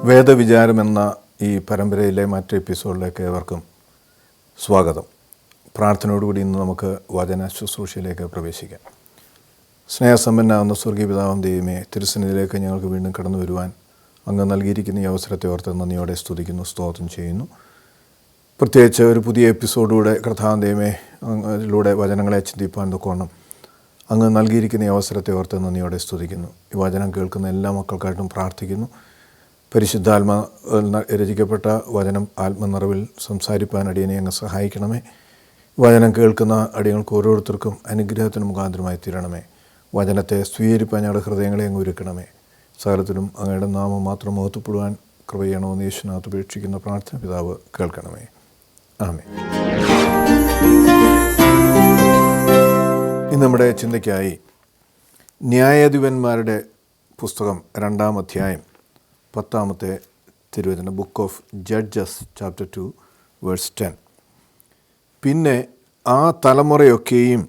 വേദവിചാരമെന്ന ഈ പരമ്പരയിലെ മറ്റു എപ്പിസോഡിലേക്ക് ഏവർക്കും സ്വാഗതം. പ്രാർത്ഥനയോടുകൂടി ഇന്ന് നമുക്ക് വചന ശുശ്രൂഷയിലേക്ക് പ്രവേശിക്കാം. സ്നേഹസമ്പന്നനാകുന്ന സ്വർഗീയ പിതാവാം ദൈവമേ, തിരുസന്നിധിയിലേക്ക് ഞങ്ങൾക്ക് വീണ്ടും കടന്നു വരുവാൻ അങ്ങ് നൽകിയിരിക്കുന്ന ഈ അവസരത്തെ ഓർത്ത് നന്ദിയോടെ സ്തുതിക്കുന്നു, സ്തോത്രം ചെയ്യുന്നു. പ്രത്യേകിച്ച് ഒരു പുതിയ എപ്പിസോഡിലൂടെ കർത്താവ് ദൈവമേ അതിലൂടെ വചനങ്ങളെ ചിന്തിപ്പാൻ തൊക്കോണം അങ്ങ് നൽകിയിരിക്കുന്ന ഈ അവസരത്തെ ഓർത്ത് നന്ദിയോടെ സ്തുതിക്കുന്നു. ഈ വചനം കേൾക്കുന്ന എല്ലാ മക്കൾക്കായിട്ടും പ്രാർത്ഥിക്കുന്നു. പരിശുദ്ധാത്മ രചിക്കപ്പെട്ട വചനം ആത്മനിറവിൽ സംസാരിപ്പാൻ അടിയനെ അങ്ങ് സഹായിക്കണമേ. വചനം കേൾക്കുന്ന അടിയങ്ങൾക്ക് ഓരോരുത്തർക്കും അനുഗ്രഹത്തിന് മുഖാന്തരമായി തീരണമേ. വചനത്തെ സ്വീകരിപ്പാൻ ഞങ്ങളുടെ ഹൃദയങ്ങളെ അങ്ങ് ഒരുക്കണമേ. സകലത്തിലും അങ്ങയുടെ നാമം മാത്രം മഹത്വപ്പെടുവാൻ കൃപ ചെയ്യണമെന്ന് യേശുവിനകത്ത് ഉപേക്ഷിക്കുന്ന പ്രാർത്ഥന പിതാവ് കേൾക്കണമേ. ആമേൻ. ഇന്ന് നമ്മുടെ ചിന്തയ്ക്കായി ന്യായാധിപന്മാരുടെ പുസ്തകം 2-ാം അധ്യായം 10-ാമത്തെ തിരുവചനം, book of Judges chapter 2 verse 10. പിന്നെ ആ തലമുറയൊക്കെയും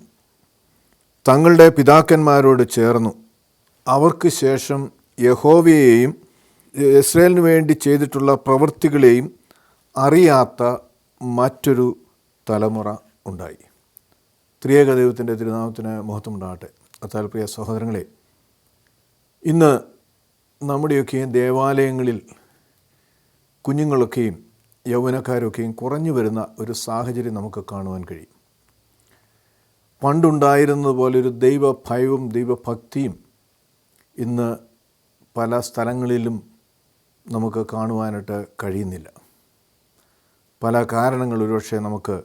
തങ്ങളുടെ പിതാക്കന്മാരോട് ചേർന്നു അവർക്ക് ശേഷം യഹോവയെയും ഇസ്രായേലിന് വേണ്ടി ചെയ്തിട്ടുള്ള പ്രവൃത്തികളെയും അറിയാത്ത മറ്റൊരു തലമുറ ഉണ്ടായി. ത്രിയേക ദൈവത്തിൻ്റെ തിരുനാമത്തിന് മഹത്വമുണ്ടാകട്ടെ. അത്താൽ പ്രിയ സഹോദരങ്ങളെ, ഇന്ന് നമ്മുടെയൊക്കെയും ദേവാലയങ്ങളിൽ കുഞ്ഞുങ്ങളൊക്കെയും യൗവനക്കാരൊക്കെയും കുറഞ്ഞു വരുന്ന ഒരു സാഹചര്യം നമുക്ക് കാണുവാൻ കഴിയും. പണ്ടുണ്ടായിരുന്നതുപോലൊരു ദൈവഭയവും ദൈവഭക്തിയും ഇന്ന് പല സ്ഥലങ്ങളിലും നമുക്ക് കാണുവാനായിട്ട് കഴിയുന്നില്ല. പല കാരണങ്ങൾ ഒരുപക്ഷെ നമുക്ക്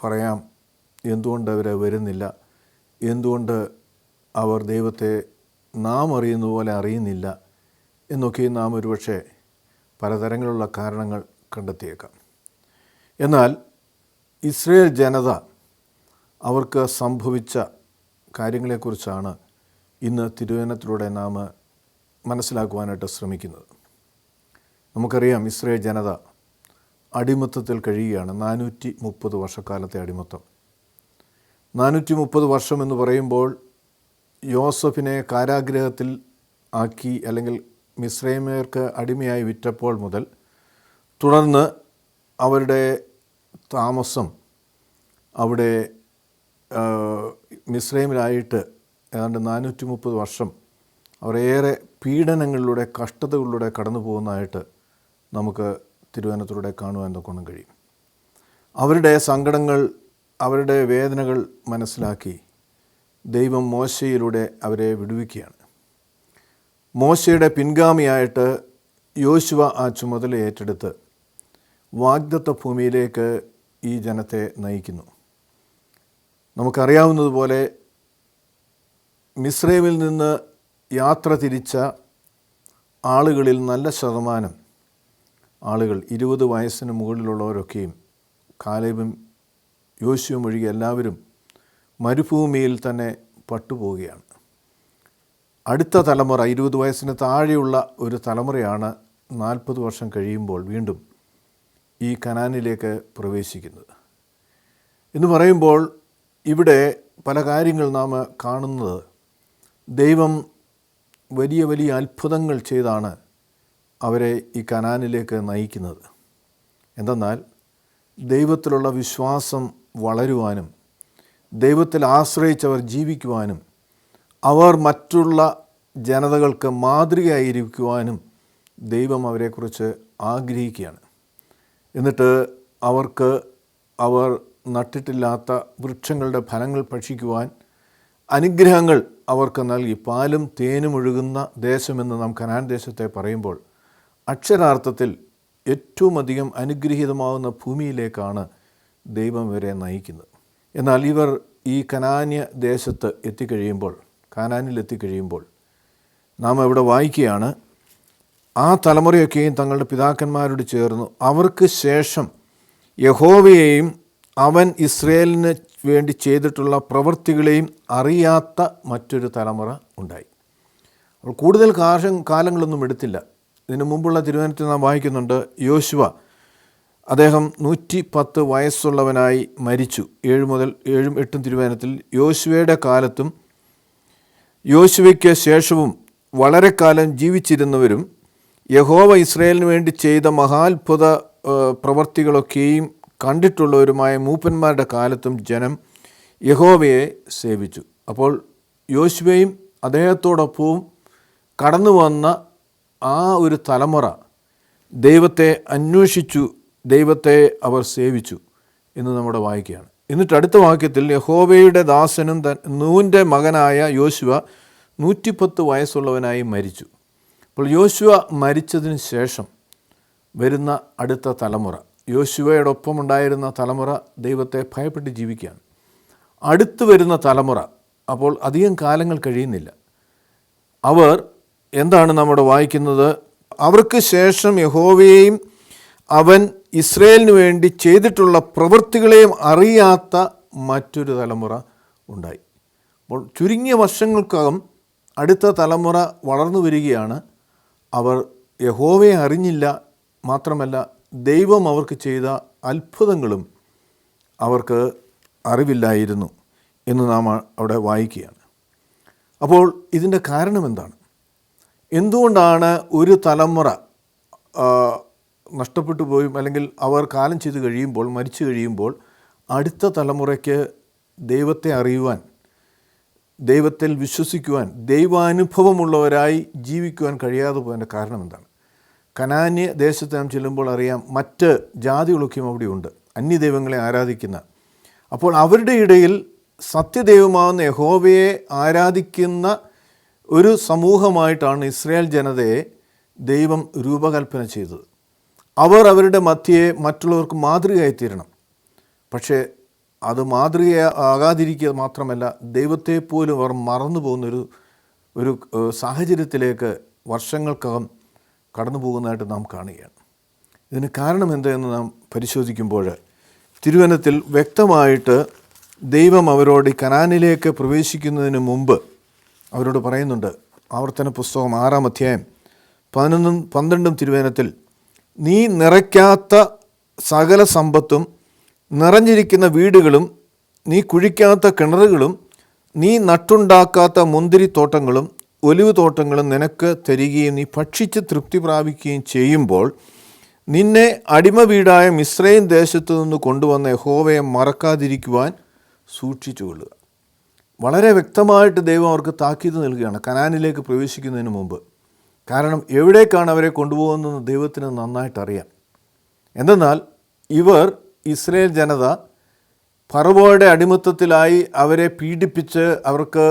പറയാം. എന്തുകൊണ്ട് അവർ വരുന്നില്ല, എന്തുകൊണ്ട് അവർ ദൈവത്തെ നാം അറിയുന്ന പോലെ അറിയുന്നില്ല എന്നൊക്കെ നാം ഒരുപക്ഷെ പലതരത്തിലുള്ള കാരണങ്ങൾ കണ്ടെത്തിയേക്കാം. എന്നാൽ ഇസ്രായേൽ ജനത അവർക്ക് സംഭവിച്ച കാര്യങ്ങളെക്കുറിച്ചാണ് ഇന്ന് തിരുവചനത്തിലൂടെ നാം മനസ്സിലാക്കുവാനായിട്ട് ശ്രമിക്കുന്നത്. നമുക്കറിയാം, ഇസ്രായേൽ ജനത അടിമത്തത്തിൽ കഴിയുകയാണ്. 430 വർഷക്കാലത്തെ അടിമത്തം. 430 വർഷം എന്ന് പറയുമ്പോൾ യോസഫിനെ കാരാഗ്രഹത്തിൽ ആക്കി, അല്ലെങ്കിൽ മിസ്രൈമ്യർക്ക് അടിമയായി വിറ്റപ്പോൾ മുതൽ തുടർന്ന് അവരുടെ താമസം അവിടെ മിസ്രൈമിലായിട്ട് ഏതാണ്ട് 430 വർഷം അവരേറെ പീഡനങ്ങളിലൂടെ കഷ്ടതകളിലൂടെ കടന്നു പോകുന്നതായിട്ട് നമുക്ക് തിരുവചനത്തിലൂടെ കാണുവാൻ തൊക്കണം കഴിയും. അവരുടെ സങ്കടങ്ങൾ, അവരുടെ വേദനകൾ മനസ്സിലാക്കി ദൈവം മോശയിലൂടെ അവരെ വിടുവിക്കുകയാണ്. മോശയുടെ പിൻഗാമിയായിട്ട് യോശുവ ആ ചുമതല ഏറ്റെടുത്ത് വാഗ്ദത്ത ഭൂമിയിലേക്ക് ഈ ജനത്തെ നയിക്കുന്നു. നമുക്കറിയാവുന്നതുപോലെ മിസ്രൈമിൽ നിന്ന് യാത്ര തിരിച്ച ആളുകളിൽ നല്ല ശതമാനം ആളുകൾ 20 വയസ്സിന് മുകളിലുള്ളവരൊക്കെയും, കാലേബും യോശുവും ഒഴികെ എല്ലാവരും മരുഭൂമിയിൽ തന്നെ പട്ടുപോവുകയാണ്. അടുത്ത തലമുറ 20 വയസ്സിന് താഴെയുള്ള ഒരു തലമുറയാണ് 40 വർഷം കഴിയുമ്പോൾ വീണ്ടും ഈ കനാനിലേക്ക് പ്രവേശിക്കുന്നത്. എന്ന് പറയുമ്പോൾ ഇവിടെ പല കാര്യങ്ങൾ നാം കാണുന്നത്, ദൈവം വലിയ വലിയ അത്ഭുതങ്ങൾ ചെയ്താണ് അവരെ ഈ കനാനിലേക്ക് നയിക്കുന്നത്. എന്തെന്നാൽ ദൈവത്തിലുള്ള വിശ്വാസം വളരുവാനും ദൈവത്തിൽ ആശ്രയിച്ചവർ ജീവിക്കുവാനും അവർ മറ്റുള്ള ജനതകൾക്ക് മാതൃകയായിരിക്കുവാനും ദൈവം അവരെക്കുറിച്ച് ആഗ്രഹിക്കുകയാണ്. എന്നിട്ട് അവർ നട്ടിട്ടില്ലാത്ത വൃക്ഷങ്ങളുടെ ഫലങ്ങൾ ഭക്ഷിക്കുവാൻ അനുഗ്രഹങ്ങൾ അവർക്ക് നൽകി. പാലും തേനും ഒഴുകുന്ന ദേശമെന്ന് നാം കനാൻ ദേശത്തെ പറയുമ്പോൾ അക്ഷരാർത്ഥത്തിൽ ഏറ്റവും അധികം അനുഗ്രഹീതമാകുന്ന ഭൂമിയിലേക്കാണ് ദൈവം ഇവരെ നയിക്കുന്നത്. എന്നാൽ ഇവർ ഈ കനാന്യ ദേശത്ത് കാനാനിലെത്തിക്കഴിയുമ്പോൾ നാം ഇവിടെ വായിക്കുകയാണ്, ആ തലമുറയൊക്കെയും തങ്ങളുടെ പിതാക്കന്മാരോട് ചേർന്നു അവർക്ക് ശേഷം യഹോവയെയും അവൻ ഇസ്രായേലിന് വേണ്ടി ചെയ്തിട്ടുള്ള പ്രവൃത്തികളെയും അറിയാത്ത മറ്റൊരു തലമുറ ഉണ്ടായി. അപ്പോൾ കൂടുതൽ കാലങ്ങളൊന്നും എടുത്തില്ല. ഇതിനു മുമ്പുള്ള തിരുവചനത്തിൽ നാം വായിക്കുന്നുണ്ട്, യോശുവ അദ്ദേഹം 110 വയസ്സുള്ളവനായി മരിച്ചു. 7 മുതൽ 7ഉം 8ഉം തിരുവചനത്തിൽ യോശുവയുടെ കാലത്തും യോശുവയ്ക്ക് ശേഷവും വളരെ കാലം ജീവിച്ചിരുന്നവരും യഹോവ ഇസ്രായേലിന് വേണ്ടി ചെയ്ത മഹാത്ഭുത പ്രവർത്തികളൊക്കെയും കണ്ടിട്ടുള്ളവരുമായ മൂപ്പന്മാരുടെ കാലത്തും ജനം യഹോവയെ സേവിച്ചു. അപ്പോൾ യോശുവയും അദ്ദേഹത്തോടൊപ്പവും കടന്നു വന്ന ആ ഒരു തലമുറ ദൈവത്തെ അന്വേഷിച്ചു, ദൈവത്തെ അവർ സേവിച്ചു എന്ന് നമ്മുടെ വായിക്കുകയാണ്. എന്നിട്ട് അടുത്ത വാക്യത്തിൽ യഹോവയുടെ ദാസനും നൂൻ്റെ മകനായ യോശുവ 110 വയസ്സുള്ളവനായി മരിച്ചു. അപ്പോൾ യോശുവ മരിച്ചതിന് ശേഷം വരുന്ന അടുത്ത തലമുറ, യോശുവയോടൊപ്പം ഉണ്ടായിരുന്ന തലമുറ ദൈവത്തെ ഭയപ്പെട്ട് ജീവിക്കുകയാണ്. അടുത്ത് വരുന്ന തലമുറ അപ്പോൾ അധികം കാലങ്ങൾ കഴിയുന്നില്ല. അവർ എന്താണ് നമ്മുടെ വായിക്കുന്നത്? അവർക്ക് ശേഷം യഹോവയെയും അവൻ ഇസ്രായേലിന് വേണ്ടി ചെയ്തിട്ടുള്ള പ്രവൃത്തികളെയും അറിയാത്ത മറ്റൊരു തലമുറ ഉണ്ടായി. അപ്പോൾ ചുരുങ്ങിയ വർഷങ്ങൾക്കകം അടുത്ത തലമുറ വളർന്നു വരികയാണ്. അവർ യഹോവയെ അറിഞ്ഞില്ല, മാത്രമല്ല ദൈവം അവർക്ക് ചെയ്ത അത്ഭുതങ്ങളും അവർക്ക് അറിവില്ലായിരുന്നു എന്ന് നാം അവിടെ വായിക്കുകയാണ്. അപ്പോൾ ഇതിൻ്റെ കാരണം എന്താണ്? എന്തുകൊണ്ടാണ് ഒരു തലമുറ നഷ്ടപ്പെട്ടു പോയും അല്ലെങ്കിൽ അവർ കാലം ചെയ്ത് കഴിയുമ്പോൾ, മരിച്ചു കഴിയുമ്പോൾ അടുത്ത തലമുറയ്ക്ക് ദൈവത്തെ അറിയുവാൻ, ദൈവത്തിൽ വിശ്വസിക്കുവാൻ, ദൈവാനുഭവമുള്ളവരായി ജീവിക്കുവാൻ കഴിയാതെ പോയതിൻ്റെ കാരണം എന്താണ്? കനാന്യ ദേശത്ത് നാം ചെല്ലുമ്പോൾ അറിയാം, മറ്റ് ജാതികളൊക്കെയും അവിടെയുണ്ട്, അന്യദൈവങ്ങളെ ആരാധിക്കുന്ന. അപ്പോൾ അവരുടെ ഇടയിൽ സത്യദൈവമാകുന്ന യഹോവയെ ആരാധിക്കുന്ന ഒരു സമൂഹമായിട്ടാണ് ഇസ്രായേൽ ജനതയെ ദൈവം രൂപകൽപ്പന ചെയ്തത്. അവർ അവരുടെ മധ്യയെ മറ്റുള്ളവർക്ക് മാതൃകയായി തീരണം. പക്ഷേ അത് മാതൃകയാകാതിരിക്കുക മാത്രമല്ല, ദൈവത്തെ പോലും അവർ മറന്നു പോകുന്നൊരു സാഹചര്യത്തിലേക്ക് വർഷങ്ങൾക്കകം കടന്നു പോകുന്നതായിട്ട് നാം കാണുകയാണ്. ഇതിന് കാരണം എന്തെന്ന് നാം പരിശോധിക്കുമ്പോൾ തിരുവചനത്തിൽ വ്യക്തമായിട്ട് ദൈവം അവരോട് കനാനിലേക്ക് പ്രവേശിക്കുന്നതിന് മുമ്പ് അവരോട് പറയുന്നുണ്ട്. ആവർത്തന പുസ്തകം 6-ാം അധ്യായം 11-12 തിരുവചനത്തിൽ, നീ നിറയ്ക്കാത്ത സകല സമ്പത്തും നിറഞ്ഞിരിക്കുന്ന വീടുകളും നീ കുഴിക്കാത്ത കിണറുകളും നീ നട്ടുണ്ടാക്കാത്ത മുന്തിരിത്തോട്ടങ്ങളും ഒലിവ് തോട്ടങ്ങളും നിനക്ക് തരികയും നീ ഭക്ഷിച്ച് തൃപ്തി പ്രാപിക്കുകയും ചെയ്യുമ്പോൾ നിന്നെ അടിമ വീടായ മിസ്രയീം ദേശത്തു നിന്ന് കൊണ്ടുവന്ന യഹോവയെ മറക്കാതിരിക്കുവാൻ സൂക്ഷിച്ചുകൊള്ളുക. വളരെ വ്യക്തമായിട്ട് ദൈവം അവർക്ക് താക്കീത് നൽകുകയാണ് കനാനിലേക്ക് പ്രവേശിക്കുന്നതിന് മുമ്പ്. കാരണം എവിടേക്കാണ് അവരെ കൊണ്ടുപോകുന്നതെന്ന് ദൈവത്തിന് നന്നായിട്ടറിയാം. എന്തെന്നാൽ ഇവർ ഇസ്രായേൽ ജനത ഫറവോയുടെ അടിമത്തത്തിലായി അവരെ പീഡിപ്പിച്ച് അവർക്ക്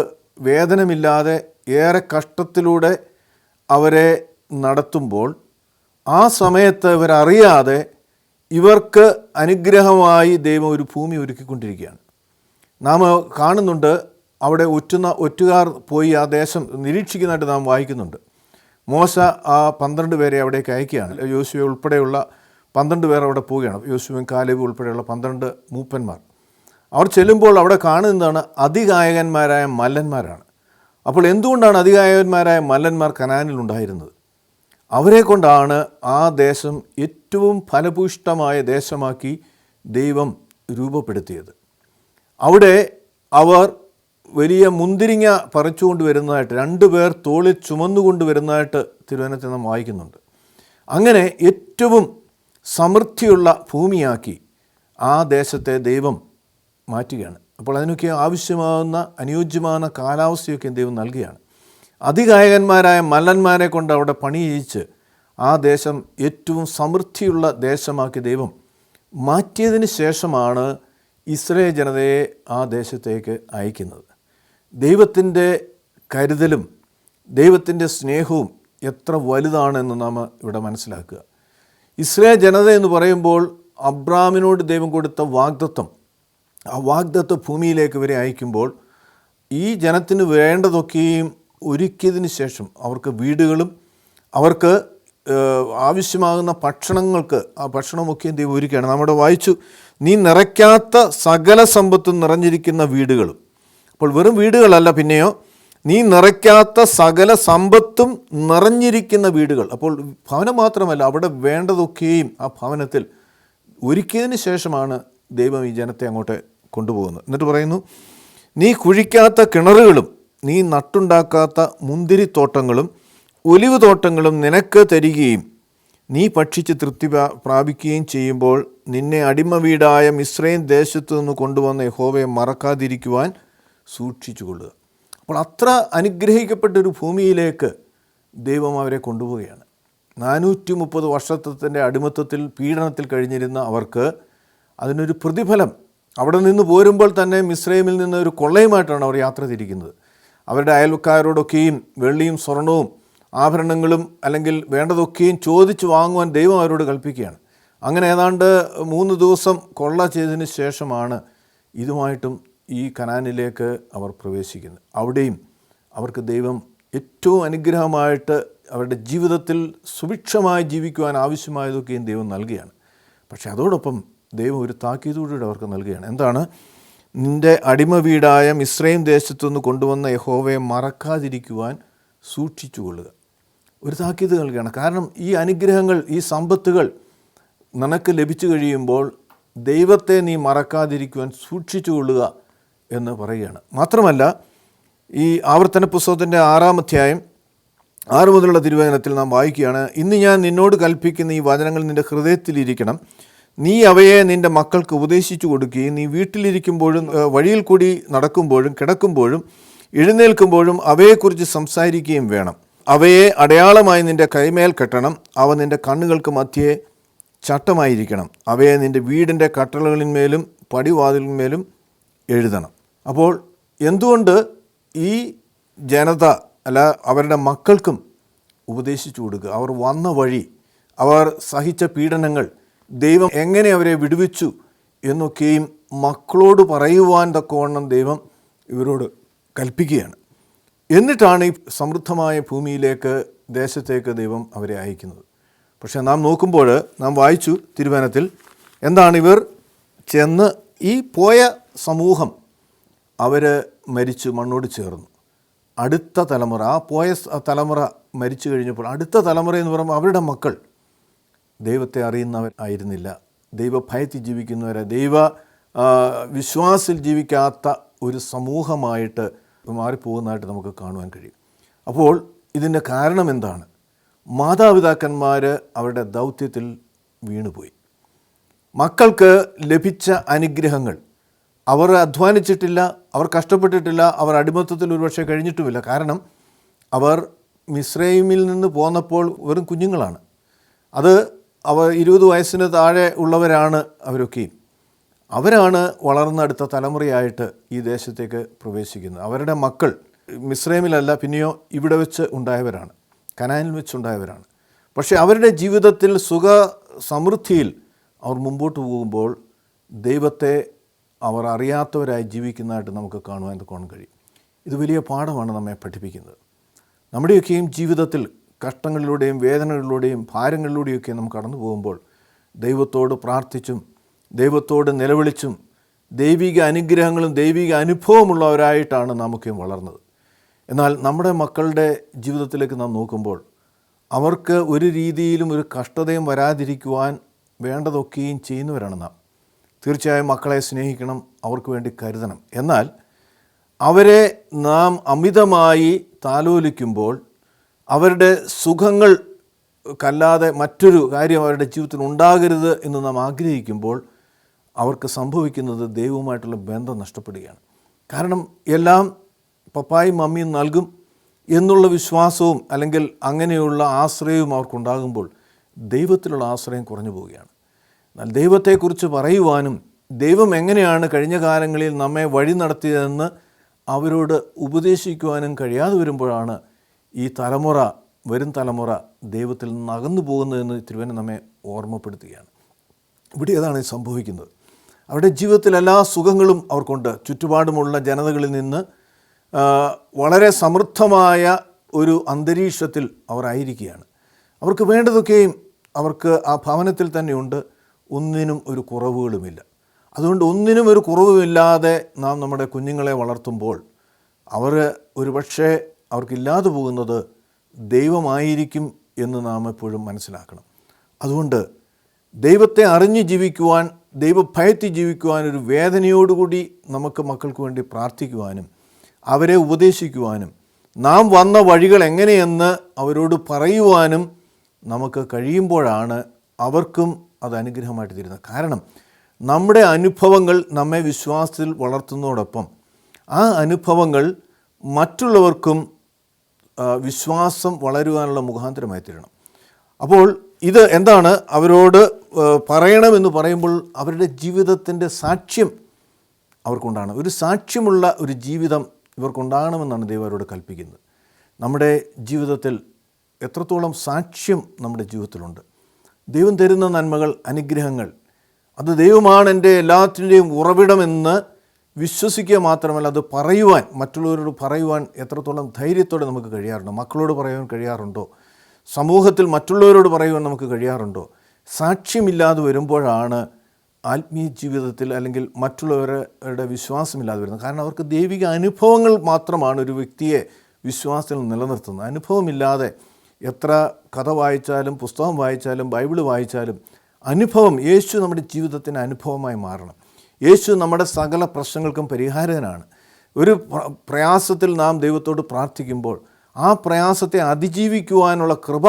വേതനമില്ലാതെ ഏറെ കഷ്ടത്തിലൂടെ അവരെ നടത്തുമ്പോൾ ആ സമയത്ത് ഇവരറിയാതെ ഇവർക്ക് അനുഗ്രഹമായി ദൈവം ഒരു ഭൂമി ഒരുക്കിക്കൊണ്ടിരിക്കുകയാണ്. നാം കാണുന്നുണ്ട്, അവിടെ ഒറ്റുകാർ പോയി ആ ദേശം നിരീക്ഷിക്കുന്നതായിട്ട് നാം വായിക്കുന്നുണ്ട്. മോശ ആ 12 പേരെ അവിടേക്ക് അയക്കുകയാണ്. യോശുവ ഉൾപ്പെടെയുള്ള 12 പേർ അവിടെ പോവുകയാണ്. യോശുവയും കാലേബും ഉൾപ്പെടെയുള്ള 12 മൂപ്പന്മാർ. അവർ ചെല്ലുമ്പോൾ അവിടെ കാണുന്നതാണ് അതികായകന്മാരായ മല്ലന്മാരാണ്. അപ്പോൾ എന്തുകൊണ്ടാണ് അതികായകന്മാരായ മല്ലന്മാർ കനാനിൽ ഉണ്ടായിരുന്നത്? അവരെ കൊണ്ടാണ് ആ ദേശം ഏറ്റവും ഫലഭൂയിഷ്ഠമായ ദേശമാക്കി ദൈവം രൂപപ്പെടുത്തിയത്. അവിടെ അവർ വലിയ മുന്തിരിങ്ങ പറിച്ചുകൊണ്ട് വരുന്നതായിട്ട് 2 പേർ തോളിൽ ചുമന്നുകൊണ്ട് വരുന്നതായിട്ട് തിരുവചനത്തിൽ നാം വായിക്കുന്നുണ്ട്. അങ്ങനെ ഏറ്റവും സമൃദ്ധിയുള്ള ഭൂമിയാക്കി ആ ദേശത്തെ ദൈവം മാറ്റുകയാണ്. അപ്പോൾ അതിനൊക്കെ ആവശ്യമാകുന്ന അനുയോജ്യമാകുന്ന കാലാവസ്ഥയൊക്കെ ദൈവം നൽകുകയാണ്. അതികായകന്മാരായ മല്ലന്മാരെ കൊണ്ട് അവിടെ പണി ചെയ്യിച്ച് ആ ദേശം ഏറ്റവും സമൃദ്ധിയുള്ള ദേശമാക്കി ദൈവം മാറ്റിയതിന് ശേഷമാണ് ഇസ്രായേൽ ജനതയെ ആ ദേശത്തേക്ക് അയക്കുന്നത്. ദൈവത്തിൻ്റെ കരുതലും ദൈവത്തിൻ്റെ സ്നേഹവും എത്ര വലുതാണെന്ന് നാം ഇവിടെ മനസ്സിലാക്കുക. ഇസ്രായേൽ ജനത എന്ന് പറയുമ്പോൾ അബ്രാമിനോട് ദൈവം കൊടുത്ത വാഗ്ദത്തം, ആ വാഗ്ദത്ത ഭൂമിയിലേക്ക് ഇവരെ അയക്കുമ്പോൾ ഈ ജനത്തിന് വേണ്ടതൊക്കെയും ഒരുക്കിയതിന് ശേഷം അവർക്ക് വീടുകളും അവർക്ക് ആവശ്യമാകുന്ന ഭക്ഷണങ്ങൾക്ക് ആ ഭക്ഷണമൊക്കെയും ദൈവം ഒരുക്കുകയാണ്. നമ്മുടെ വായിച്ചു, നീ നിറയ്ക്കാത്ത സകല സമ്പത്തും നിറഞ്ഞിരിക്കുന്ന വീടുകളും. അപ്പോൾ വെറും വീടുകളല്ല, പിന്നെയോ നീ നിറയ്ക്കാത്ത സകല സമ്പത്തും നിറഞ്ഞിരിക്കുന്ന വീടുകൾ. അപ്പോൾ ഭവനം മാത്രമല്ല, അവിടെ വേണ്ടതൊക്കെയും ആ ഭവനത്തിൽ ഒരുക്കിയതിന് ശേഷമാണ് ദൈവം ഈ ജനത്തെ അങ്ങോട്ട് കൊണ്ടുപോകുന്നത്. എന്നിട്ട് പറയുന്നു, നീ കുഴിക്കാത്ത കിണറുകളും നീ നട്ടുണ്ടാക്കാത്ത മുന്തിരിത്തോട്ടങ്ങളും ഒലിവ് തോട്ടങ്ങളും നിനക്ക് തരികയും നീ ഭക്ഷിച്ച് തൃപ്തി പ്രാപിക്കുകയും ചെയ്യുമ്പോൾ നിന്നെ അടിമ വീടായ മിസ്രൈം ദേശത്തു നിന്ന് കൊണ്ടുവന്ന യഹോവയെ മറക്കാതിരിക്കുവാൻ സൂക്ഷിച്ചുകൊള്ളുക. അപ്പോൾ അത്ര അനുഗ്രഹിക്കപ്പെട്ടൊരു ഭൂമിയിലേക്ക് ദൈവം അവരെ കൊണ്ടുപോവുകയാണ്. 430 വർഷത്തിൻ്റെ അടിമത്തത്തിൽ, പീഡനത്തിൽ കഴിഞ്ഞിരുന്ന അവർക്ക് അതിനൊരു പ്രതിഫലം, അവിടെ നിന്ന് പോരുമ്പോൾ തന്നെ മിസ്രൈമിൽ നിന്ന് ഒരു കൊള്ളയുമായിട്ടാണ് അവർ യാത്ര തിരിക്കുന്നത്. അവരുടെ അയൽക്കാരോടൊക്കെയും വെള്ളിയും സ്വർണവും ആഭരണങ്ങളും അല്ലെങ്കിൽ വേണ്ടതൊക്കെയും ചോദിച്ചു വാങ്ങുവാൻ ദൈവം അവരോട് കൽപ്പിക്കുകയാണ്. അങ്ങനെ ഏതാണ്ട് 3 ദിവസം കൊള്ള ചെയ്തതിന് ശേഷമാണ് ഇതുമായിട്ടും ഈ കനാനിലേക്ക് അവർ പ്രവേശിക്കുന്നത്. അവിടെയും അവർക്ക് ദൈവം ഏറ്റവും അനുഗ്രഹമായിട്ട് അവരുടെ ജീവിതത്തിൽ സുഭിക്ഷമായി ജീവിക്കുവാൻ ആവശ്യമായതൊക്കെയും ദൈവം നൽകുകയാണ്. പക്ഷേ അതോടൊപ്പം ദൈവം ഒരു താക്കീതോടുകൂടി അവർക്ക് നൽകുകയാണ്. എന്താണ്? നിൻ്റെ അടിമ വീടായ മിസ്രൈം ദേശത്തുനിന്ന് കൊണ്ടുവന്ന യഹോവയെ മറക്കാതിരിക്കുവാൻ സൂക്ഷിച്ചുകൊള്ളുക. ഒരു താക്കീത് നൽകുകയാണ്. കാരണം ഈ അനുഗ്രഹങ്ങൾ, ഈ സമ്പത്തുകൾ നിനക്ക് ലഭിച്ചു കഴിയുമ്പോൾ ദൈവത്തെ നീ മറക്കാതിരിക്കുവാൻ സൂക്ഷിച്ചുകൊള്ളുക എന്ന് പറയുകയാണ്. മാത്രമല്ല, ഈ ആവർത്തന പുസ്തകത്തിൻ്റെ 6-ാം അധ്യായം 6 മുതലുള്ള തിരുവചനത്തിൽ നാം വായിക്കുകയാണ്, ഇന്ന് ഞാൻ നിന്നോട് കൽപ്പിക്കുന്ന ഈ വചനങ്ങൾ നിൻ്റെ ഹൃദയത്തിലിരിക്കണം. നീ അവയെ നിൻ്റെ മക്കൾക്ക് ഉപദേശിച്ചു കൊടുക്കുകയും നീ വീട്ടിലിരിക്കുമ്പോഴും വഴിയിൽ കൂടി നടക്കുമ്പോഴും കിടക്കുമ്പോഴും എഴുന്നേൽക്കുമ്പോഴും അവയെക്കുറിച്ച് സംസാരിക്കുകയും വേണം. അവയെ അടയാളമായി നിൻ്റെ കൈമേൽ കെട്ടണം. അവ നിൻ്റെ കണ്ണുകൾക്ക് മധ്യേ ചട്ടമായിരിക്കണം. അവയെ നിൻ്റെ വീടിൻ്റെ കട്ടളകളിന്മേലും പടിവാതിലിന്മേലും എഴുതണം. അപ്പോൾ എന്തുകൊണ്ട് ഈ ജനത അവരുടെ മക്കൾക്കും ഉപദേശിച്ചു കൊടുക്കുക? അവർ വന്ന വഴി, അവർ സഹിച്ച പീഡനങ്ങൾ, ദൈവം എങ്ങനെ അവരെ വിടുവിച്ചു എന്നൊക്കെയും മക്കളോട് പറയുവാൻ തക്കവണ്ണം ദൈവം ഇവരോട് കൽപ്പിക്കുകയാണ്. എന്നിട്ടാണ് ഈ സമൃദ്ധമായ ഭൂമിയിലേക്ക്, ദേശത്തേക്ക് ദൈവം അവരെ അയക്കുന്നത്. പക്ഷേ നാം നോക്കുമ്പോൾ നാം വായിച്ചു തിരുവചനത്തിൽ, എന്താണ്? ഇവർ ചെന്ന് ഈ പോയ സമൂഹം അവർ മരിച്ചു മണ്ണോട് ചേർന്നു. അടുത്ത തലമുറ, ആ പോയ തലമുറ മരിച്ചു കഴിഞ്ഞപ്പോൾ അടുത്ത തലമുറ എന്ന് പറയുമ്പോൾ അവരുടെ മക്കൾ ദൈവത്തെ അറിയുന്നവർ ആയിരുന്നില്ല. ദൈവഭയത്തിൽ ജീവിക്കുന്നവരെ, ദൈവ വിശ്വാസത്തിൽ ജീവിക്കാത്ത ഒരു സമൂഹമായിട്ട് മാറിപ്പോകുന്നതായിട്ട് നമുക്ക് കാണുവാൻ കഴിയും. അപ്പോൾ ഇതിൻ്റെ കാരണം എന്താണ്? മാതാപിതാക്കന്മാർ അവരുടെ ദൗത്യത്തിൽ വീണുപോയി. മക്കൾക്ക് ലഭിച്ച അനുഗ്രഹങ്ങൾ അവർ അധ്വാനിച്ചിട്ടില്ല, അവർ കഷ്ടപ്പെട്ടിട്ടില്ല, അവർ അടിമത്തത്തിൽ ഒരുപക്ഷെ കഴിഞ്ഞിട്ടുമില്ല. കാരണം അവർ മിസ്രൈമിൽ നിന്ന് പോന്നപ്പോൾ വെറും കുഞ്ഞുങ്ങളാണ്. അവർ 20 വയസ്സിന് താഴെ ഉള്ളവരാണ് അവരൊക്കെയും. അവരാണ് വളർന്നടുത്ത തലമുറയായിട്ട് ഈ ദേശത്തേക്ക് പ്രവേശിക്കുന്നത്. അവരുടെ മക്കൾ മിസ്രൈമിലല്ല, പിന്നെയോ ഇവിടെ വെച്ച് ഉണ്ടായവരാണ്, കനാനിൽ വെച്ചുണ്ടായവരാണ്. പക്ഷേ അവരുടെ ജീവിതത്തിൽ സുഖ സമൃദ്ധിയിൽ അവർ മുമ്പോട്ട് പോകുമ്പോൾ ദൈവത്തെ അവർ അറിയാത്തവരായി ജീവിക്കുന്നതായിട്ട് നമുക്ക് കാണുവാൻ കഴിയും. ഇത് വലിയ പാഠമാണ് നമ്മെ പഠിപ്പിക്കുന്നത്. നമ്മുടെയൊക്കെയും ജീവിതത്തിൽ കഷ്ടങ്ങളിലൂടെയും വേദനകളിലൂടെയും ഭാരങ്ങളിലൂടെയൊക്കെ നാം കടന്നു പോകുമ്പോൾ ദൈവത്തോട് പ്രാർത്ഥിച്ചും ദൈവത്തോട് നിലവിളിച്ചും ദൈവിക അനുഗ്രഹങ്ങളും ദൈവിക അനുഭവമുള്ളവരായിട്ടാണ് നമുക്കും വളർന്നത്. എന്നാൽ നമ്മുടെ മക്കളുടെ ജീവിതത്തിലേക്ക് നാം നോക്കുമ്പോൾ അവർക്ക് ഒരു രീതിയിലും ഒരു കഷ്ടതയും വരാതിരിക്കുവാൻ വേണ്ടതൊക്കെയും ചെയ്യുന്നവരാണ് നാം. തീർച്ചയായും മക്കളെ സ്നേഹിക്കണം, അവർക്ക് വേണ്ടി കരുതണം. എന്നാൽ അവരെ നാം അമിതമായി താലോലിക്കുമ്പോൾ, അവരുടെ സുഖങ്ങൾക്കല്ലാതെ മറ്റൊരു കാര്യം അവരുടെ ജീവിതത്തിൽ ഉണ്ടാകരുത് എന്ന് നാം ആഗ്രഹിക്കുമ്പോൾ അവർക്ക് സംഭവിക്കുന്നത് ദൈവവുമായിട്ടുള്ള ബന്ധം നഷ്ടപ്പെടുകയാണ്. കാരണം എല്ലാം പപ്പായും മമ്മിയും നൽകും എന്നുള്ള വിശ്വാസവും അല്ലെങ്കിൽ അങ്ങനെയുള്ള ആശ്രയവും അവർക്കുണ്ടാകുമ്പോൾ ദൈവത്തിലുള്ള ആശ്രയം കുറഞ്ഞു പോവുകയാണ്. എന്നാൽ ദൈവത്തെക്കുറിച്ച് പറയുവാനും ദൈവം എങ്ങനെയാണ് കഴിഞ്ഞ കാലങ്ങളിൽ നമ്മെ വഴി നടത്തിയതെന്ന് അവരോട് ഉപദേശിക്കുവാനും കഴിയാതെ വരുമ്പോഴാണ് ഈ വരും തലമുറ ദൈവത്തിൽ നിന്ന് അകന്നു പോകുന്നതെന്ന് തിരുവചനം നമ്മെ ഓർമ്മപ്പെടുത്തുകയാണ്. ഇവിടെ ഏതാണ് സംഭവിക്കുന്നത്? അവരുടെ ജീവിതത്തിൽ എല്ലാ സുഖങ്ങളും അവർക്കുണ്ട്. ചുറ്റുപാടുമുള്ള ജനതകളിൽ നിന്ന് വളരെ സമൃദ്ധമായ ഒരു അന്തരീക്ഷത്തിൽ അവർ ആയിരിക്കുകയാണ്. അവർക്ക് വേണ്ടതൊക്കെയും അവർക്ക് ആ ഭവനത്തിൽ തന്നെയുണ്ട്. ഒന്നിനും ഒരു കുറവുകളുമില്ല. അതുകൊണ്ട് ഒന്നിനും ഒരു കുറവുമില്ലാതെ നാം നമ്മുടെ കുഞ്ഞുങ്ങളെ വളർത്തുമ്പോൾ അവർ ഒരുപക്ഷെ അവർക്കില്ലാതെ പോകുന്നത് ദൈവമായിരിക്കും എന്ന് നാം എപ്പോഴും മനസ്സിലാക്കണം. അതുകൊണ്ട് ദൈവത്തെ അറിഞ്ഞ് ജീവിക്കുവാൻ, ദൈവഭയത്തിൽ ജീവിക്കുവാൻ ഒരു വേദനയോടുകൂടി നമുക്ക് മക്കൾക്ക് വേണ്ടി പ്രാർത്ഥിക്കുവാനും അവരെ ഉപദേശിക്കുവാനും നാം വന്ന വഴികൾ എങ്ങനെയെന്ന് അവരോട് പറയുവാനും നമുക്ക് കഴിയുമ്പോഴാണ് അവർക്കും അത് അനുഗ്രഹമായിട്ട് തീരുന്നത്. കാരണം നമ്മുടെ അനുഭവങ്ങൾ നമ്മെ വിശ്വാസത്തിൽ വളർത്തുന്നതോടൊപ്പം ആ അനുഭവങ്ങൾ മറ്റുള്ളവർക്കും വിശ്വാസം വളരുവാനുള്ള മുഖാന്തരമായി തീരണം. അപ്പോൾ ഇത് എന്താണ് അവരോട് പറയണമെന്ന് പറയുമ്പോൾ അവരുടെ ജീവിതത്തിൻ്റെ സാക്ഷ്യം അവർക്കുണ്ടാണ്. ഒരു സാക്ഷ്യമുള്ള ഒരു ജീവിതം ഇവർക്കുണ്ടാകണമെന്നാണ് ദൈവം അവരോട് കൽപ്പിക്കുന്നത്. നമ്മുടെ ജീവിതത്തിൽ എത്രത്തോളം സാക്ഷ്യം നമ്മുടെ ജീവിതത്തിലുണ്ട്, ദൈവം തരുന്ന നന്മകൾ, അനുഗ്രഹങ്ങൾ, അത് ദൈവമാണ് എൻ്റെ എല്ലാത്തിൻ്റെയും ഉറവിടമെന്ന് വിശ്വസിക്കുക മാത്രമല്ല അത് പറയുവാൻ, മറ്റുള്ളവരോട് പറയുവാൻ എത്രത്തോളം ധൈര്യത്തോടെ നമുക്ക് കഴിയാറുണ്ടോ? മക്കളോട് പറയുവാൻ കഴിയാറുണ്ടോ? സമൂഹത്തിൽ മറ്റുള്ളവരോട് പറയുവാൻ നമുക്ക് കഴിയാറുണ്ടോ? സാക്ഷ്യമില്ലാതെ വരുമ്പോഴാണ് ആത്മീയ ജീവിതത്തിൽ അല്ലെങ്കിൽ മറ്റുള്ളവരുടെ വിശ്വാസമില്ലാതെ വരുന്നത്. കാരണം അവർക്ക് ദൈവിക അനുഭവങ്ങൾ മാത്രമാണ് ഒരു വ്യക്തിയെ വിശ്വാസത്തിൽ നിലനിർത്തുന്നത്. അനുഭവമില്ലാതെ എത്ര കഥ വായിച്ചാലും, പുസ്തകം വായിച്ചാലും, ബൈബിൾ വായിച്ചാലും അനുഭവം, യേശു നമ്മുടെ ജീവിതത്തിന് അനുഭവമായി മാറണം. യേശു നമ്മുടെ സകല പ്രശ്നങ്ങൾക്കും പരിഹാരകനാണ്. ഒരു പ്രയാസത്തിൽ നാം ദൈവത്തോട് പ്രാർത്ഥിക്കുമ്പോൾ ആ പ്രയാസത്തെ അതിജീവിക്കുവാനുള്ള കൃപ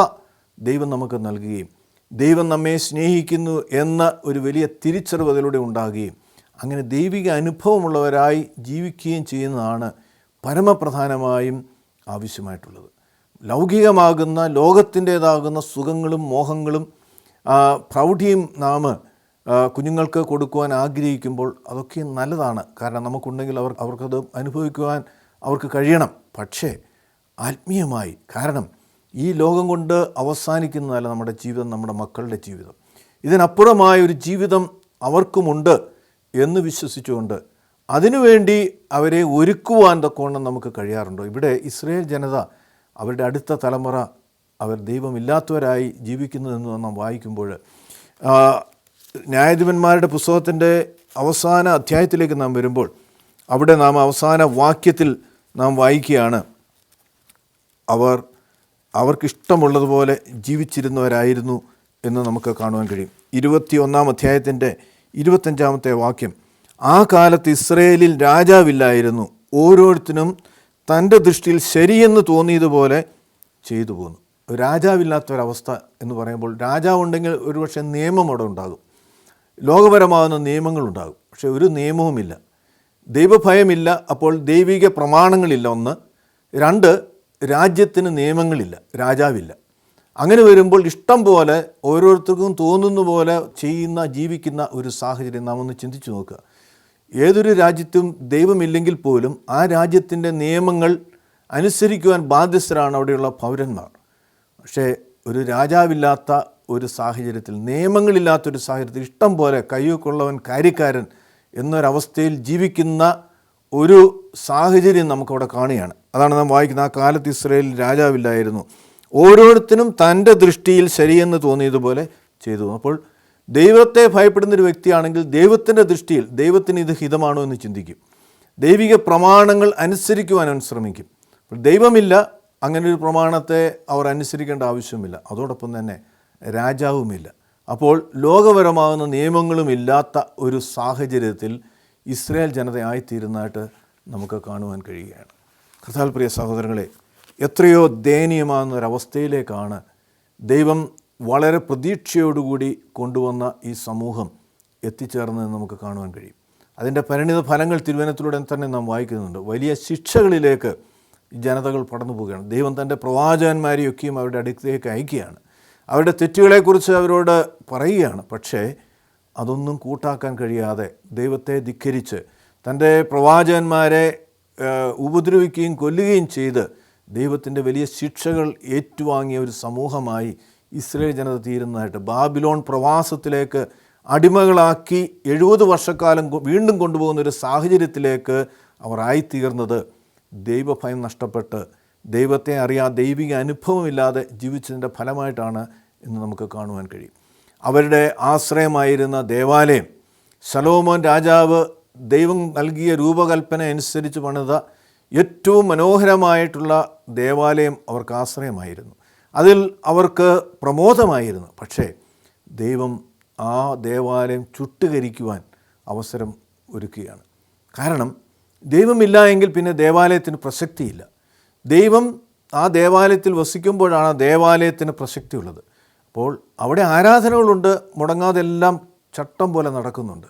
ദൈവം നമുക്ക് നൽകുകയും ദൈവം നമ്മെ സ്നേഹിക്കുന്നു എന്ന ഒരു വലിയ തിരിച്ചറിവ് അതിലൂടെ ഉണ്ടാകുകയും അങ്ങനെ ദൈവിക അനുഭവമുള്ളവരായി ജീവിക്കുകയും ചെയ്യുന്നതാണ് പരമപ്രധാനമായും ആവശ്യമായിട്ടുള്ളത്. ലൗകികമാകുന്ന ലോകത്തിൻ്റേതാകുന്ന സുഖങ്ങളും മോഹങ്ങളും പ്രൗഢിയും നാം കുഞ്ഞുങ്ങൾക്ക് കൊടുക്കുവാൻ ആഗ്രഹിക്കുമ്പോൾ അതൊക്കെ നല്ലതാണ്. കാരണം നമുക്കുണ്ടെങ്കിൽ അവർക്കത് അനുഭവിക്കുവാൻ അവർക്ക് കഴിയണം. പക്ഷേ ആത്മീയമായി, കാരണം ഈ ലോകം കൊണ്ട് അവസാനിക്കുന്നതല്ല നമ്മുടെ ജീവിതം, നമ്മുടെ മക്കളുടെ ജീവിതം. ഇതിനപ്പുറമായ ഒരു ജീവിതം അവർക്കുമുണ്ട് എന്ന് വിശ്വസിച്ചുകൊണ്ട് അതിനുവേണ്ടി അവരെ ഒരുക്കുവാൻ തക്കവണ്ണം നമുക്ക് കഴിയാറുണ്ടോ? ഇവിടെ ഇസ്രായേൽ ജനത, അവരുടെ അടുത്ത തലമുറ അവർ ദൈവമില്ലാത്തവരായി ജീവിക്കുന്നതെന്ന് നാം വായിക്കുമ്പോൾ, ന്യായാധിപന്മാരുടെ പുസ്തകത്തിൻ്റെ അവസാന അധ്യായത്തിലേക്ക് നാം വരുമ്പോൾ അവിടെ നാം അവസാന വാക്യത്തിൽ നാം വായിക്കുകയാണ്, അവർക്കിഷ്ടമുള്ളതുപോലെ ജീവിച്ചിരുന്നവരായിരുന്നു എന്ന് നമുക്ക് കാണുവാൻ കഴിയും. 21 അധ്യായത്തിൻ്റെ 25 വാക്യം, ആ കാലത്ത് ഇസ്രയേലിൽ രാജാവില്ലായിരുന്നു, ഓരോരുത്തരും തൻ്റെ ദൃഷ്ടിയിൽ ശരിയെന്ന് തോന്നിയതുപോലെ ചെയ്തു പോന്നു. രാജാവില്ലാത്തൊരവസ്ഥ എന്ന് പറയുമ്പോൾ, രാജാവുണ്ടെങ്കിൽ ഒരുപക്ഷെ നിയമം അവിടെ ഉണ്ടാകും, ലോകപരമാകുന്ന നിയമങ്ങളുണ്ടാകും. പക്ഷെ ഒരു നിയമവുമില്ല, ദൈവഭയമില്ല. അപ്പോൾ ദൈവിക പ്രമാണങ്ങളില്ല. 1. 2, രാജ്യത്തിന് നിയമങ്ങളില്ല, രാജാവില്ല. അങ്ങനെ വരുമ്പോൾ ഇഷ്ടം പോലെ ഓരോരുത്തർക്കും തോന്നുന്ന പോലെ ജീവിക്കുന്ന ഒരു സാഹചര്യം നാം ഒന്ന് ചിന്തിച്ചു നോക്കുക. ഏതൊരു രാജ്യത്തും ദൈവമില്ലെങ്കിൽ പോലും ആ രാജ്യത്തിൻ്റെ നിയമങ്ങൾ അനുസരിക്കുവാൻ ബാധ്യസ്ഥരാണ് അവിടെയുള്ള പൗരന്മാർ. പക്ഷേ ഒരു രാജാവില്ലാത്ത ഒരു സാഹചര്യത്തിൽ, നിയമങ്ങളില്ലാത്തൊരു സാഹചര്യത്തിൽ ഇഷ്ടം പോലെ കയ്യൊക്കെയുള്ളവൻ കാര്യക്കാരൻ എന്നൊരവസ്ഥയിൽ ജീവിക്കുന്ന ഒരു സാഹചര്യം നമുക്കവിടെ കാണുകയാണ്. അതാണ് നാം വായിക്കുന്നത്, ആ കാലത്ത് ഇസ്രായേലിൽ രാജാവില്ലായിരുന്നു, ഓരോരുത്തരും തൻ്റെ ദൃഷ്ടിയിൽ ശരിയെന്ന് തോന്നിയതുപോലെ ചെയ്തു. അപ്പോൾ ദൈവത്തെ ഭയപ്പെടുന്നൊരു വ്യക്തിയാണെങ്കിൽ ദൈവത്തിൻ്റെ ദൃഷ്ടിയിൽ ദൈവത്തിന് ഇത് ഹിതമാണോ എന്ന് ചിന്തിക്കും, ദൈവിക പ്രമാണങ്ങൾ അനുസരിക്കുവാൻ അവൻ ശ്രമിക്കും. അപ്പോൾ ദൈവമില്ല, അങ്ങനെ ഒരു പ്രമാണത്തെ അവർ അനുസരിക്കേണ്ട ആവശ്യമില്ല. അതോടൊപ്പം തന്നെ രാജാവുമില്ല. അപ്പോൾ ലോകപരമാകുന്ന നിയമങ്ങളും ഇല്ലാത്ത ഒരു സാഹചര്യത്തിൽ ഇസ്രായേൽ ജനതയായിത്തീരുന്നതായിട്ട് നമുക്ക് കാണുവാൻ കഴിയുകയാണ്. കർത്താവിൽ പ്രിയ സഹോദരങ്ങളെ, എത്രയോ ദയനീയമാകുന്ന ഒരവസ്ഥയിലേക്കാണ് ദൈവം വളരെ പ്രതീക്ഷയോടുകൂടി കൊണ്ടുവന്ന ഈ സമൂഹം എത്തിച്ചേർന്നതെന്ന് നമുക്ക് കാണുവാൻ കഴിയും. അതിൻ്റെ പരിണിത ഫലങ്ങൾ തിരുവചനത്തിലൂടെ തന്നെ നാം വായിക്കുന്നുണ്ട്. വലിയ ശിക്ഷകളിലേക്ക് ജനതകൾ കടന്നു പോവുകയാണ്. ദൈവം തൻ്റെ പ്രവാചകന്മാരെയൊക്കെയും അവരുടെ അടുത്തേക്ക് അയക്കുകയാണ്, അവരുടെ തെറ്റുകളെക്കുറിച്ച് അവരോട് പറയുകയാണ്. പക്ഷേ അതൊന്നും കൂട്ടാക്കാൻ കഴിയാതെ ദൈവത്തെ ധിക്കരിച്ച് തൻ്റെ പ്രവാചകന്മാരെ ഉപദ്രവിക്കുകയും കൊല്ലുകയും ചെയ്ത് ദൈവത്തിൻ്റെ വലിയ ശിക്ഷകൾ ഏറ്റുവാങ്ങിയ ഒരു സമൂഹമായി ഇസ്രായേൽ ജനത തീരുന്നതായിട്ട്, ബാബിലോൺ പ്രവാസത്തിലേക്ക് അടിമകളാക്കി 70 വർഷക്കാലം വീണ്ടും കൊണ്ടുപോകുന്ന ഒരു സാഹചര്യത്തിലേക്ക് അവർ ആയിത്തീർന്നത് ദൈവഭയം നഷ്ടപ്പെട്ട് ദൈവത്തെ ദൈവിക അനുഭവമില്ലാതെ ജീവിച്ചതിൻ്റെ ഫലമായിട്ടാണ് എന്ന് നമുക്ക് കാണുവാൻ കഴിയും. അവരുടെ ആശ്രയമായിരുന്ന ദേവാലയം, ശലോമോൻ രാജാവ് ദൈവം നൽകിയ രൂപകൽപ്പന അനുസരിച്ച് പണിത ഏറ്റവും മനോഹരമായിട്ടുള്ള ദേവാലയം അവർക്ക് ആശ്രയമായിരുന്നു, അതിൽ അവർക്ക് പ്രമോദമായിരുന്നു. പക്ഷേ ദൈവം ആ ദേവാലയം ചുട്ടുകരിക്കുവാൻ അവസരം ഒരുക്കുകയാണ്. കാരണം ദൈവമില്ല എങ്കിൽ പിന്നെ ദേവാലയത്തിന് പ്രസക്തിയില്ല. ദൈവം ആ ദേവാലയത്തിൽ വസിക്കുമ്പോഴാണ് ആ ദേവാലയത്തിന് പ്രസക്തിയുള്ളത്. അപ്പോൾ അവിടെ ആരാധനകളുണ്ട്, മുടങ്ങാതെല്ലാം ചട്ടം പോലെ നടക്കുന്നുണ്ട്.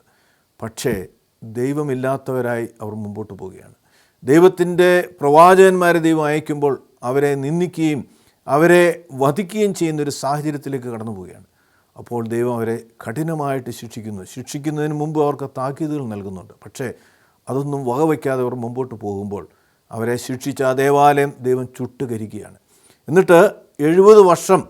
പക്ഷേ ദൈവമില്ലാത്തവരായി അവർ മുമ്പോട്ട് പോവുകയാണ്. ദൈവത്തിൻ്റെ പ്രവാചകന്മാരെ ദൈവം അയക്കുമ്പോൾ അവരെ നിന്ദിക്കുകയും അവരെ വധിക്കുകയും ചെയ്യുന്നൊരു സാഹചര്യത്തിലേക്ക് കടന്നു പോവുകയാണ്. അപ്പോൾ ദൈവം അവരെ കഠിനമായിട്ട് ശിക്ഷിക്കുന്നതിന് മുമ്പ് അവർക്ക് താക്കീതുകൾ നൽകുന്നുണ്ട്. പക്ഷേ അതൊന്നും വകവയ്ക്കാതെ അവർ മുമ്പോട്ട് പോകുമ്പോൾ അവരെ ശിക്ഷിച്ച ആ ദേവാലയം ദൈവം ചുട്ടുകരിക്കുകയാണ്. എന്നിട്ട് 70 വർഷം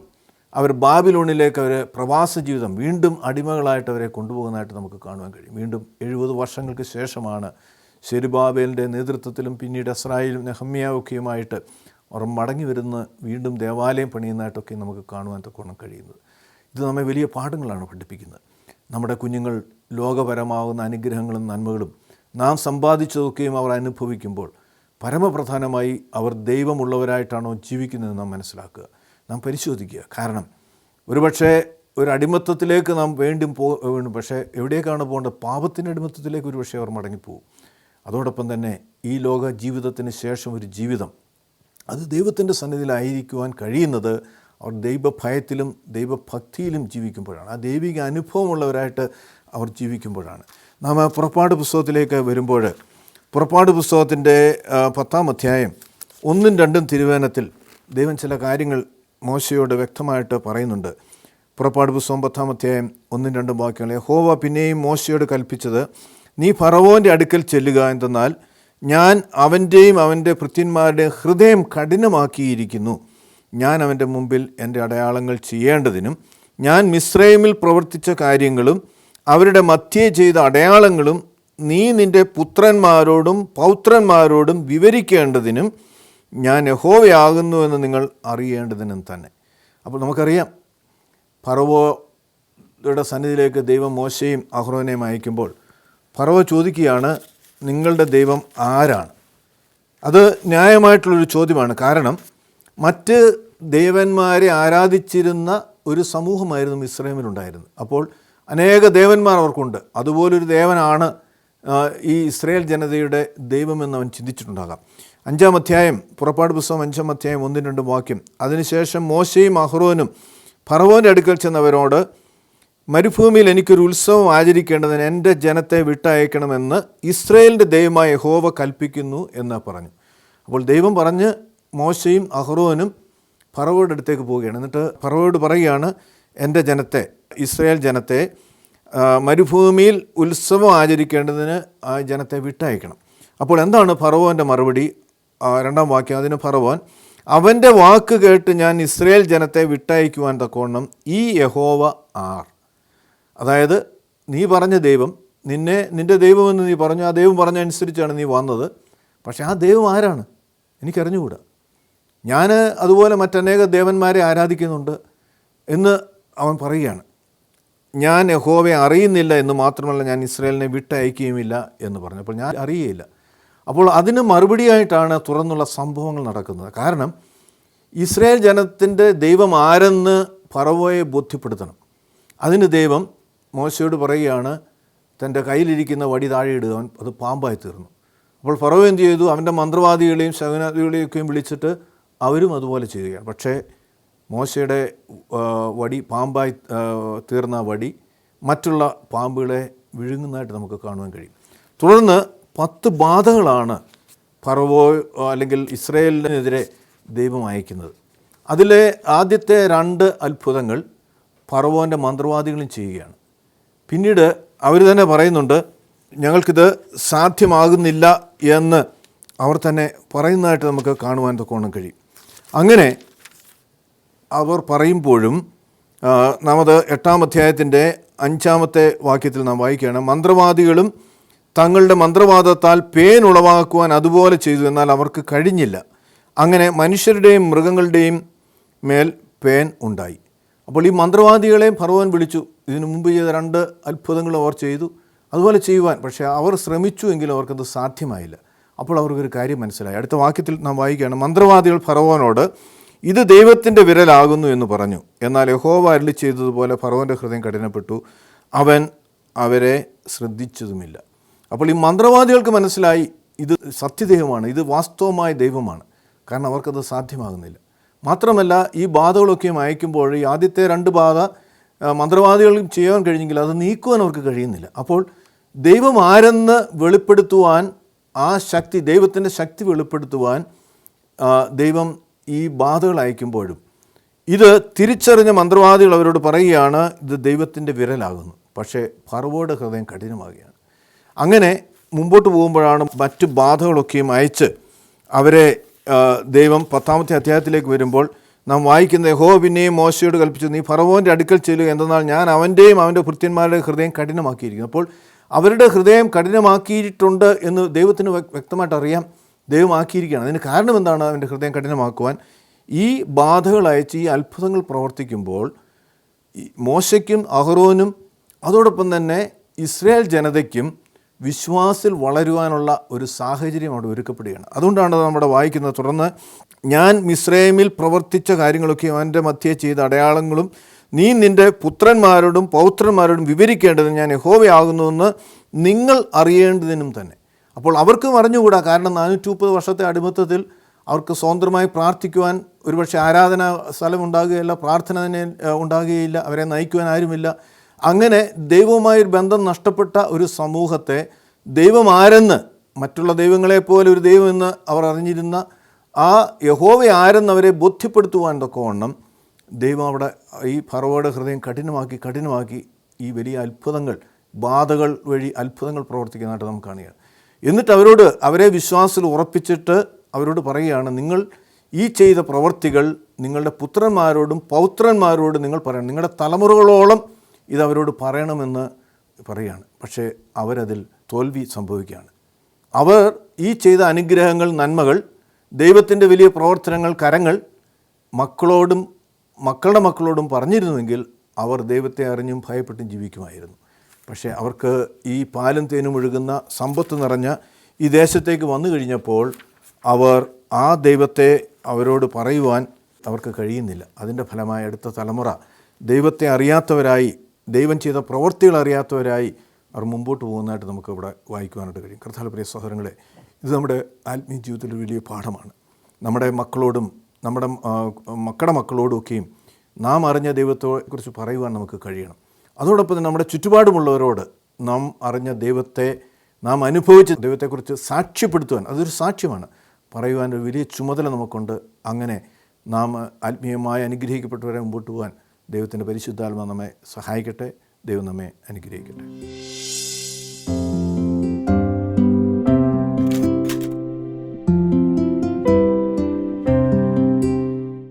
അവർ ബാബിലോണിലേക്ക് അവർ പ്രവാസ ജീവിതം വീണ്ടും അടിമകളായിട്ട് അവരെ കൊണ്ടുപോകുന്നതായിട്ട് നമുക്ക് കാണുവാൻ കഴിയും. വീണ്ടും 70 വർഷങ്ങൾക്ക് ശേഷമാണ് സെരുബാബേലിൻ്റെ നേതൃത്വത്തിലും പിന്നീട് എസ്രായേലും നെഹമ്യാവൊക്കെയുമായിട്ട് അവർ മടങ്ങി വരുന്ന വീണ്ടും ദേവാലയം പണിയുന്നതായിട്ടൊക്കെ നമുക്ക് കാണുവാൻ തക്കോണം കഴിയുന്നത്. ഇത് നമ്മെ വലിയ പാഠങ്ങളാണ് പഠിപ്പിക്കുന്നത്. നമ്മുടെ കുഞ്ഞുങ്ങൾ ലോകപരമാകുന്ന അനുഗ്രഹങ്ങളും നന്മകളും നാം സമ്പാദിച്ചതൊക്കെയും അവർ അനുഭവിക്കുമ്പോൾ പരമപ്രധാനമായി അവർ ദൈവമുള്ളവരായിട്ടാണോ ജീവിക്കുന്നതെന്ന് നാം മനസ്സിലാക്കുക, നാം പരിശോധിക്കുക. കാരണം ഒരുപക്ഷെ ഒരു അടിമത്തത്തിലേക്ക് നാം വീണ്ടും പക്ഷേ എവിടേക്കാണ് പോകേണ്ടത്? പാപത്തിൻ്റെ അടിമത്തത്തിലേക്ക് ഒരുപക്ഷെ അവർ മടങ്ങിപ്പോകും. അതോടൊപ്പം തന്നെ ഈ ലോക ജീവിതത്തിന് ശേഷം ഒരു ജീവിതം അത് ദൈവത്തിൻ്റെ സന്നിധിയിലായിരിക്കുവാൻ കഴിയുന്നത് അവർ ദൈവഭയത്തിലും ദൈവഭക്തിയിലും ജീവിക്കുമ്പോഴാണ്, ആ ദൈവിക അനുഭവമുള്ളവരായിട്ട് അവർ ജീവിക്കുമ്പോഴാണ്. നാം പുറപ്പാട് പുസ്തകത്തിലേക്ക് വരുമ്പോൾ പുറപ്പാട് പുസ്തകത്തിൻ്റെ 10-ാം അധ്യായം 1-2 തിരുവചനത്തിൽ ദൈവം ചില കാര്യങ്ങൾ മോശയോട് വ്യക്തമായിട്ട് പറയുന്നുണ്ട്. പുറപ്പാട് പുസ്തകം 10-ാം അധ്യായം 1-2 വാക്യങ്ങൾ. യഹോവ പിന്നെയും മോശയോട് കൽപ്പിച്ചത്, നീ ഫറവോൻ്റെ അടുക്കൽ ചെല്ലുക, എന്തെന്നാൽ ഞാൻ അവൻ്റെയും അവൻ്റെ ഭൃത്യന്മാരുടെയും ഹൃദയം കഠിനമാക്കിയിരിക്കുന്നു. ഞാൻ അവൻ്റെ മുമ്പിൽ എൻ്റെ അടയാളങ്ങൾ ചെയ്യേണ്ടതിനും ഞാൻ മിസ്രൈമിൽ പ്രവർത്തിച്ച കാര്യങ്ങളും അവരുടെ മധ്യേ ചെയ്ത അടയാളങ്ങളും നീ നിൻ്റെ പുത്രന്മാരോടും പൗത്രന്മാരോടും വിവരിക്കേണ്ടതിനും ഞാൻ യഹോവയാകുന്നുവെന്ന് നിങ്ങൾ അറിയേണ്ടതിനും തന്നെ. അപ്പോൾ നമുക്കറിയാം, ഫറവോയുടെ സന്നിധിയിലേക്ക് ദൈവം മോശയും അഹ്റോനെയും അയക്കുമ്പോൾ ഫറവോ ചോദിക്കുകയാണ്, നിങ്ങളുടെ ദൈവം ആരാണ്? അത് ന്യായമായിട്ടുള്ളൊരു ചോദ്യമാണ്. കാരണം മറ്റ് ദേവന്മാരെ ആരാധിച്ചിരുന്ന ഒരു സമൂഹമായിരുന്നു മിസ്രൈമിലുണ്ടായിരുന്നത്. അപ്പോൾ അനേക ദേവന്മാർ അവർക്കുണ്ട്. അതുപോലൊരു ദേവനാണ് ഈ ഇസ്രായേൽ ജനതയുടെ ദൈവമെന്ന് അവൻ ചിന്തിച്ചിട്ടുണ്ടാകാം. 5-ാം അധ്യായം പുറപ്പാട് പുസ്തകം 5-ാം അധ്യായം 1-2 വാക്യം. അതിനുശേഷം മോശയും അഹ്റോനും ഫറവോൻ്റെ അടുക്കൽ ചെന്നവരോട്, മരുഭൂമിയിൽ എനിക്കൊരു ഉത്സവം ആചരിക്കേണ്ടതിന് എൻ്റെ ജനത്തെ വിട്ടയക്കണമെന്ന് ഇസ്രായേലിൻ്റെ ദൈവമായ യഹോവ കൽപ്പിക്കുന്നു എന്ന് പറഞ്ഞു. അപ്പോൾ ദൈവം പറഞ്ഞ് മോശയും അഹ്റോനും ഫറവോയുടെ അടുത്തേക്ക് പോവുകയാണ്. എന്നിട്ട് ഫറവോയോട് പറയുകയാണ്, എൻ്റെ ജനത്തെ, ഇസ്രായേൽ ജനത്തെ മരുഭൂമിയിൽ ഉത്സവം ആചരിക്കേണ്ടതിന് ആ ജനത്തെ വിട്ടയക്കണം. അപ്പോൾ എന്താണ് ഫറവോൻ്റെ മറുപടി? 2-ാം വാക്യം. അതിന് ഫറവോൻ, അവൻ്റെ വാക്ക് കേട്ട് ഞാൻ ഇസ്രായേൽ ജനത്തെ വിട്ടയക്കുവാൻ തക്കവണ്ണം ഈ യഹോവ ആർ? അതായത് നീ പറഞ്ഞ ദൈവം, നിൻ്റെ ദൈവമെന്ന് നീ പറഞ്ഞു, ആ ദൈവം പറഞ്ഞ അനുസരിച്ചാണ് നീ വന്നത്. പക്ഷേ ആ ദൈവം ആരാണ് എനിക്കറിഞ്ഞുകൂടാ. ഞാൻ അതുപോലെ മറ്റനേക ദേവന്മാരെ ആരാധിക്കുന്നുണ്ട് എന്ന് അവൻ പറയുകയാണ്. ഞാൻ യഹോവയെ അറിയുന്നില്ല എന്ന് മാത്രമല്ല, ഞാൻ ഇസ്രായേലിനെ വിട്ടയക്കുകയുമില്ല എന്ന് പറഞ്ഞു. അപ്പോൾ ഞാൻ അറിയുകയില്ല. അപ്പോൾ അതിന് മറുപടിയായിട്ടാണ് തുറന്നുള്ള സംഭവങ്ങൾ നടക്കുന്നത്. കാരണം ഇസ്രായേൽ ജനത്തിൻ്റെ ദൈവം ആരെന്ന് ഫറവോയെ ബോധ്യപ്പെടുത്തണം. അതിന് ദൈവം മോശയോട് പറയുകയാണ്, തൻ്റെ കയ്യിലിരിക്കുന്ന വടി താഴെ ഇടുക. അത് പാമ്പായി തീർന്നു. അപ്പോൾ ഫറവോ എന്ത് ചെയ്തു? അവൻ്റെ മന്ത്രവാദികളെയും ശകുനാദികളെയൊക്കെയും വിളിച്ചിട്ട് അവരും അതുപോലെ ചെയ്യുകയാണ്. പക്ഷേ മോശയുടെ വടി, പാമ്പായി തീർന്ന വടി മറ്റുള്ള പാമ്പുകളെ വിഴുങ്ങുന്നതായിട്ട് നമുക്ക് കാണുവാൻ കഴിയും. തുടർന്ന് 10 ബാധകളാണ് ഫറവോ അല്ലെങ്കിൽ ഇസ്രായേലിനെതിരെ ദൈവം അയക്കുന്നത്. അതിലെ ആദ്യത്തെ 2 അത്ഭുതങ്ങൾ ഫറവോൻ്റെ മന്ത്രവാദികളും ചെയ്യുകയാണ്. പിന്നീട് അവർ തന്നെ പറയുന്നുണ്ട്, ഞങ്ങൾക്കിത് സാധ്യമാകുന്നില്ല എന്ന് അവർ തന്നെ പറയുന്നതായിട്ട് നമുക്ക് കാണുവാൻ തക്കോണം കഴിയും. അങ്ങനെ അവർ പറയുമ്പോഴും നാം 8-ാം അധ്യായത്തിൻ്റെ 5-ാമത്തെ വാക്യത്തിൽ നാം വായിക്കുകയാണ്, മന്ത്രവാദികളും തങ്ങളുടെ മന്ത്രവാദത്താൽ പേൻ ഉളവാക്കുവാൻ അതുപോലെ ചെയ്തു, എന്നാൽ അവർക്ക് കഴിഞ്ഞില്ല. അങ്ങനെ മനുഷ്യരുടെയും മൃഗങ്ങളുടെയും മേൽ പേൻ ഉണ്ടായി. അപ്പോൾ ഈ മന്ത്രവാദികളെയും ഫറവോൻ വിളിച്ചു. ഇതിനു മുമ്പ് ചെയ്ത 2 അത്ഭുതങ്ങളും അവർ ചെയ്തു, അതുപോലെ ചെയ്യുവാൻ. പക്ഷേ അവർ ശ്രമിച്ചു എങ്കിലും അവർക്കത് സാധ്യമായില്ല. അപ്പോൾ അവർക്കൊരു കാര്യം മനസ്സിലായി. അടുത്ത വാക്യത്തിൽ നാം വായിക്കുകയാണ്, മന്ത്രവാദികൾ ഫറവോനോട്, ഇത് ദൈവത്തിൻ്റെ വിരലാകുന്നു എന്ന് പറഞ്ഞു. എന്നാൽ യഹോവ അരുളി ചെയ്തതുപോലെ ഫറവോൻ്റെ ഹൃദയം കഠിനപ്പെട്ടു, അവൻ അവരെ ശ്രദ്ധിച്ചതുമില്ല. അപ്പോൾ ഈ മന്ത്രവാദികൾക്ക് മനസ്സിലായി, ഇത് സത്യദൈവമാണ്, ഇത് വാസ്തവമായ ദൈവമാണ്. കാരണം അവർക്കത് സാധ്യമാകുന്നില്ല. മാത്രമല്ല ഈ ബാധകളൊക്കെയും അയക്കുമ്പോൾ ഈ ആദ്യത്തെ 2 ബാധ മന്ത്രവാദികളും ചെയ്യാൻ കഴിഞ്ഞെങ്കിൽ അത് നീക്കുവാൻ അവർക്ക് കഴിയുന്നില്ല. അപ്പോൾ ദൈവം ആരെന്ന് വെളിപ്പെടുത്തുവാൻ, ആ ശക്തി, ദൈവത്തിൻ്റെ ശക്തി വെളിപ്പെടുത്തുവാൻ ദൈവം ഈ ബാധകൾ അയക്കുമ്പോഴും ഇത് തിരിച്ചറിഞ്ഞ മന്ത്രവാദികൾ അവരോട് പറയുകയാണ്, ഇത് ദൈവത്തിൻ്റെ വിരലാകുന്നു. പക്ഷേ ഫറവോയുടെ ഹൃദയം കഠിനമാകുകയാണ്. അങ്ങനെ മുമ്പോട്ട് പോകുമ്പോഴാണ് മറ്റു ബാധകളൊക്കെയും അയച്ച് അവരെ ദൈവം 10-ാമത്തെ അധ്യായത്തിലേക്ക് വരുമ്പോൾ നാം വായിക്കുന്ന, യഹോവ പിന്നെയും മോശയോട് കൽപ്പിച്ചു, നീ ഫറവോൻ്റെ അടുക്കൽ ചെല്ലുക, എന്തെന്നാൽ ഞാൻ അവൻ്റെയും അവൻ്റെ ഭൃത്യന്മാരുടെ ഹൃദയം കഠിനമാക്കിയിരിക്കുന്നു. അപ്പോൾ അവരുടെ ഹൃദയം കഠിനമാക്കിയിട്ടുണ്ട് എന്ന് ദൈവത്തിന് വ്യക്തമായിട്ട് അറിയാം. ദൈവം ആക്കിയിരിക്കുകയാണ്. അതിന് കാരണം എന്താണ്? അവൻ്റെ ഹൃദയം കഠിനമാക്കുവാൻ ഈ ബാധകൾ അയച്ച് ഈ അത്ഭുതങ്ങൾ പ്രവർത്തിക്കുമ്പോൾ മോശയ്ക്കും അഹ്റോനും അതോടൊപ്പം തന്നെ ഇസ്രായേൽ ജനതയ്ക്കും വിശ്വാസത്തിൽ വളരുവാനുള്ള ഒരു സാഹചര്യം അവിടെ ഒരുക്കപ്പെടുകയാണ്. അതുകൊണ്ടാണ് നമ്മുടെ വായിക്കുന്നത്. തുടർന്ന്, ഞാൻ മിസ്രൈമിൽ പ്രവർത്തിച്ച കാര്യങ്ങളൊക്കെ അവൻ്റെ മധ്യേ ചെയ്ത അടയാളങ്ങളും നീ നിൻ്റെ പുത്രന്മാരോടും പൗത്രന്മാരോടും വിവരിക്കേണ്ടതിന് ഞാൻ യഹോവയാകുന്നുവെന്ന് നിങ്ങൾ അറിയേണ്ടതിനും തന്നെ. അപ്പോൾ അവർക്കും അറിഞ്ഞുകൂടാ. കാരണം 430 വർഷത്തെ അടിമത്തത്തിൽ അവർക്ക് സ്വതന്ത്രമായി പ്രാർത്ഥിക്കുവാൻ ഒരുപക്ഷെ ആരാധനാ സ്ഥലം ഉണ്ടാകുകയില്ല, പ്രാർത്ഥന തന്നെ ഉണ്ടാകുകയില്ല, അവരെ നയിക്കുവാൻ ആരുമില്ല. അങ്ങനെ ദൈവവുമായൊരു ബന്ധം നഷ്ടപ്പെട്ട ഒരു സമൂഹത്തെ ദൈവം ആരെന്ന്, മറ്റുള്ള ദൈവങ്ങളെപ്പോലെ ഒരു ദൈവമെന്ന് അവർ അറിഞ്ഞിരുന്ന ആ യഹോവ ആരെന്ന് അവരെ ബോധ്യപ്പെടുത്തുവാൻ തക്കവണ്ണം ദൈവം അവിടെ ഈ ഫറവോയുടെ ഹൃദയം കഠിനമാക്കി ഈ വലിയ അത്ഭുതങ്ങൾ, ബാധകൾ വഴി അത്ഭുതങ്ങൾ പ്രവർത്തിക്കുന്നതായിട്ട് നമുക്ക് കാണുകയാണ്. എന്നിട്ട് അവരെ വിശ്വാസത്തിൽ ഉറപ്പിച്ചിട്ട് അവരോട് പറയുകയാണ്, നിങ്ങൾ ഈ ചെയ്ത പ്രവർത്തികൾ നിങ്ങളുടെ പുത്രന്മാരോടും പൗത്രന്മാരോടും നിങ്ങൾ പറയണം, നിങ്ങളുടെ തലമുറകളോളം ഇതവരോട് പറയണമെന്ന് പറയുകയാണ്. പക്ഷേ അവരതിൽ തോൽവി സംഭവിക്കുകയാണ്. അവർ ഈ ചെയ്ത അനുഗ്രഹങ്ങൾ, നന്മകൾ, ദൈവത്തിൻ്റെ വലിയ പ്രവർത്തനങ്ങൾ, കരങ്ങൾ മക്കളോടും മക്കളുടെ മക്കളോടും പറഞ്ഞിരുന്നുവെങ്കിൽ അവർ ദൈവത്തെ അറിഞ്ഞും ഭയപ്പെട്ടും ജീവിക്കുമായിരുന്നു. പക്ഷേ അവർക്ക് ഈ പാലും തേനും ഒഴുകുന്ന സമ്പത്ത് നിറഞ്ഞ ഈ ദേശത്തേക്ക് വന്നു കഴിഞ്ഞപ്പോൾ അവർ ആ ദൈവത്തെ അവരോട് പറയുവാൻ അവർക്ക് കഴിയുന്നില്ല. അതിൻ്റെ ഫലമായി അടുത്ത തലമുറ ദൈവത്തെ അറിയാത്തവരായി, ദൈവം ചെയ്ത പ്രവൃത്തികൾ അറിയാത്തവരായി അവർ മുമ്പോട്ട് പോകുന്നതായിട്ട് നമുക്ക് ഇവിടെ വായിക്കുവാനായിട്ട് കഴിയും. കർത്താവിന്റെ പ്രിയ സഹോദരങ്ങളെ, ഇത് നമ്മുടെ ആത്മീയ ജീവിതത്തിൽ വലിയ പാഠമാണ്. നമ്മുടെ മക്കളോടും നമ്മുടെ മക്കളുടെ മക്കളോടുമൊക്കെയും നാം അറിഞ്ഞ ദൈവത്തെക്കുറിച്ച് പറയുവാൻ നമുക്ക് കഴിയണം. അതോടൊപ്പം തന്നെ നമ്മുടെ ചുറ്റുപാടുമുള്ളവരോട് നാം അറിഞ്ഞ ദൈവത്തെ, നാം അനുഭവിച്ച ദൈവത്തെക്കുറിച്ച് സാക്ഷ്യപ്പെടുത്തുവാൻ, അതൊരു സാക്ഷ്യമാണ്, പറയുവാൻ ഒരു വലിയ ചുമതല നമുക്കുണ്ട്. അങ്ങനെ നാം ആത്മീയമായി അനുഗ്രഹിക്കപ്പെട്ടവരെ മുമ്പോട്ട് പോകാൻ ദൈവത്തിൻ്റെ പരിശുദ്ധാത്മ നമ്മെ സഹായിക്കട്ടെ. ദൈവം നമ്മെ അനുഗ്രഹിക്കട്ടെ.